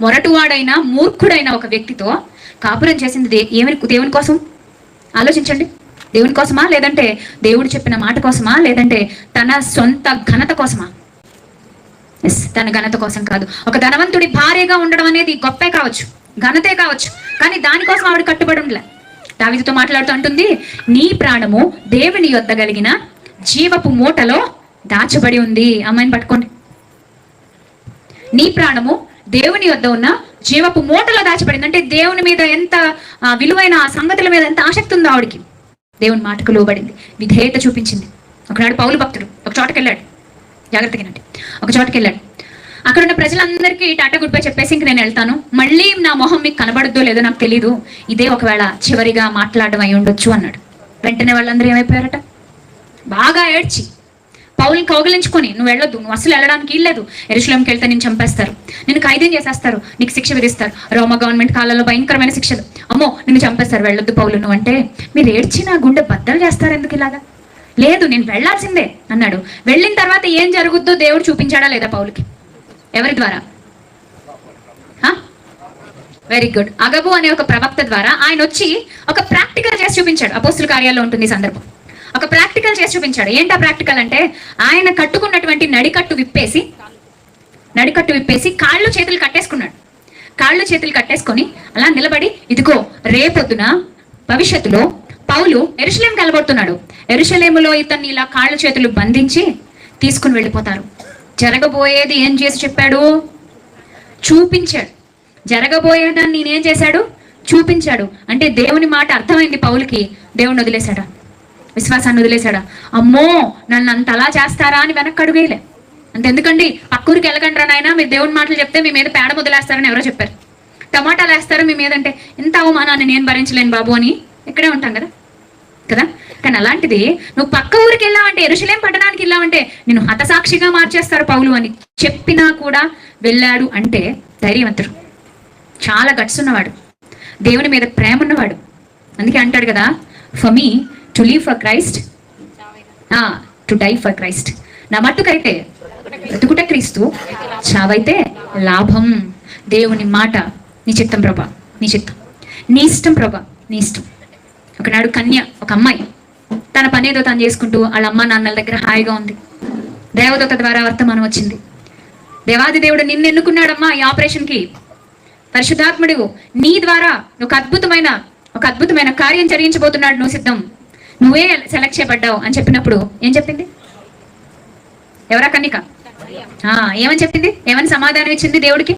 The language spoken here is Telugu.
మొరటువాడైన మూర్ఖుడైన ఒక వ్యక్తితో కాపురం చేసింది దేవుని కోసం ఆలోచించండి. దేవుని కోసమా, లేదంటే దేవుడు చెప్పిన మాట కోసమా, లేదంటే తన సొంత ఘనత కోసమా? ఎస్, తన ఘనత కోసం కాదు. ఒక ధనవంతుడి భార్యగా ఉండడం అనేది గొప్పే కావచ్చు, ఘనతే కావచ్చు, కానీ దానికోసం ఆవిడ కట్టుబడి ఉండలే. దావీదుతో మాట్లాడుతూ అంటుంది, నీ ప్రాణము దేవుని యొద్ద కలిగిన జీవపు మూటలో దాచబడి ఉంది. అమ్మాయిని పట్టుకోండి. నీ ప్రాణము దేవుని యొద్ద ఉన్న జీవపు మూటలో దాచబడింది అంటే దేవుని మీద ఎంత విలువైన ఆ సంగతుల మీద ఎంత ఆసక్తి ఉందో ఆవిడికి. దేవుని మాటకు లోబడింది, విధేయత చూపించింది. ఒకనాడు పౌలు భక్తుడు ఒక చోటకి వెళ్ళాడు, జాగ్రత్తగానండి, ఒక చోటకి వెళ్ళాడు. అక్కడ ఉన్న ప్రజలందరికీ టాటా గుడ్ బై చెప్పేసి ఇంక నేను వెళ్తాను, మళ్ళీ నా మొహం మీకు కనబడుద్దో లేదో నాకు తెలీదు, ఇదే ఒకవేళ చివరిగా మాట్లాడడం అయి ఉండొచ్చు అన్నాడు. వెంటనే వాళ్ళందరూ ఏమైపోయారట, బాగా ఏడ్చి పౌల్ని కౌగిలించుకొని, నువ్వు వెళ్ళొద్దు, నువ్వు అసలు వెళ్ళడానికి ఇల్లేదు, యెరూషలేముకి వెళ్తే నేను చంపేస్తారు, నిన్ను ఖైదీం చేసేస్తారు, నీకు శిక్ష విధిస్తారు, రోమా గవర్నమెంట్ కాలంలో భయంకరమైన శిక్షలు, అమ్మో నిన్ను చంపేస్తారు, వెళ్ళొద్దు పౌలు నువ్వు అంటే. మీరు ఏడ్చి నా గుండె బద్దలు చేస్తారు ఎందుకు ఇలాగా? లేదు నేను వెళ్లాల్సిందే అన్నాడు. వెళ్ళిన తర్వాత ఏం జరుగుద్దో దేవుడు చూపించాడా లేదా పౌలుకి? ఎవరి ద్వారా? Very good. అగబు అనే ఒక ప్రవక్త ద్వారా ఆయన వచ్చి ఒక ప్రాక్టికల్ చేసి చూపించాడు. అపోస్తుల కార్యాల్లో ఉంటుంది ఈ సందర్భం. ఒక ప్రాక్టికల్ చేసి చూపించాడు. ఏంటా ప్రాక్టికల్ అంటే, ఆయన కట్టుకున్నటువంటి నడికట్టు విప్పేసి కాళ్ళు చేతులు కట్టేసుకున్నాడు. కాళ్ళు చేతులు కట్టేసుకొని అలా నిలబడి, ఇదిగో రేపొద్దున భవిష్యత్తులో పౌలు యెరూషలేముకి వెళ్ళబోతున్నాడు, యెరూషలేములో ఇతన్ని ఇలా కాళ్ళు చేతులు బంధించి తీసుకుని వెళ్ళిపోతారు. జరగబోయేది ఏం చేసి చెప్పాడు? చూపించాడు. జరగబోయేదాన్ని నేనేం చేశాడు? చూపించాడు. అంటే దేవుని మాట అర్థమైంది పౌలుకి. దేవుణ్ణి వదిలేశాడా? విశ్వాసాన్ని వదిలేశాడా? అమ్మో నన్ను అంత అలా చేస్తారా అని వెనక్కి అడుగేయలే. అంతెందుకండి, పక్కూరికి వెళ్ళకండి రా నాయన, మీరు దేవుని మాటలు చెప్తే మీ మీద పేడ ముద్దలేస్తారని ఎవరో చెప్పారు, టమాటాలు వేస్తారు మీ మీద అంటే, ఇంత అవమానాన్ని నేను భరించలేను బాబు అని ఇక్కడే ఉంటాం కదా కదా. కానీ అలాంటిది నువ్వు పక్క ఊరికి వెళ్ళావంటే, యెరూషలేం పట్టణానికి వెళ్ళావంటే నేను హతసాక్షిగా మార్చేస్తారు పౌలు అని చెప్పినా కూడా వెళ్ళాడు అంటే ధైర్యవంతుడు, చాలా గట్స్ ఉన్నవాడు, దేవుని మీద ప్రేమ ఉన్నవాడు. అందుకే అంటాడు కదా, for me to live for Christ, to die for Christ. నా మట్టుకైతే బ్రతుకుట క్రీస్తు, చావైతే లాభం. దేవుని మాట, నీ చిత్తం ప్రభా, నీ చిత్తం, నీ ఇష్టం ప్రభా, నీ ఇష్టం. ఒకనాడు కన్య, ఒక అమ్మాయి తన పని ఏదో తను చేసుకుంటూ వాళ్ళ అమ్మ నాన్నల దగ్గర హాయిగా ఉంది. దేవదూత ద్వారా వర్తమానం వచ్చింది, దేవాది దేవుడు నిన్ను ఎన్నుకున్నాడమ్మా ఈ ఆపరేషన్కి, పరిశుద్ధాత్ముడు నీ ద్వారా ఒక అద్భుతమైన కార్యం జరిగించబోతున్నాడు, నువ్వు సిద్ధం, నువ్వే సెలెక్ట్ చేయబడ్డావు అని చెప్పినప్పుడు ఏం చెప్పింది? ఎవరా కన్నిక? ఏమని చెప్పింది? ఏమని సమాధానం ఇచ్చింది దేవుడికి?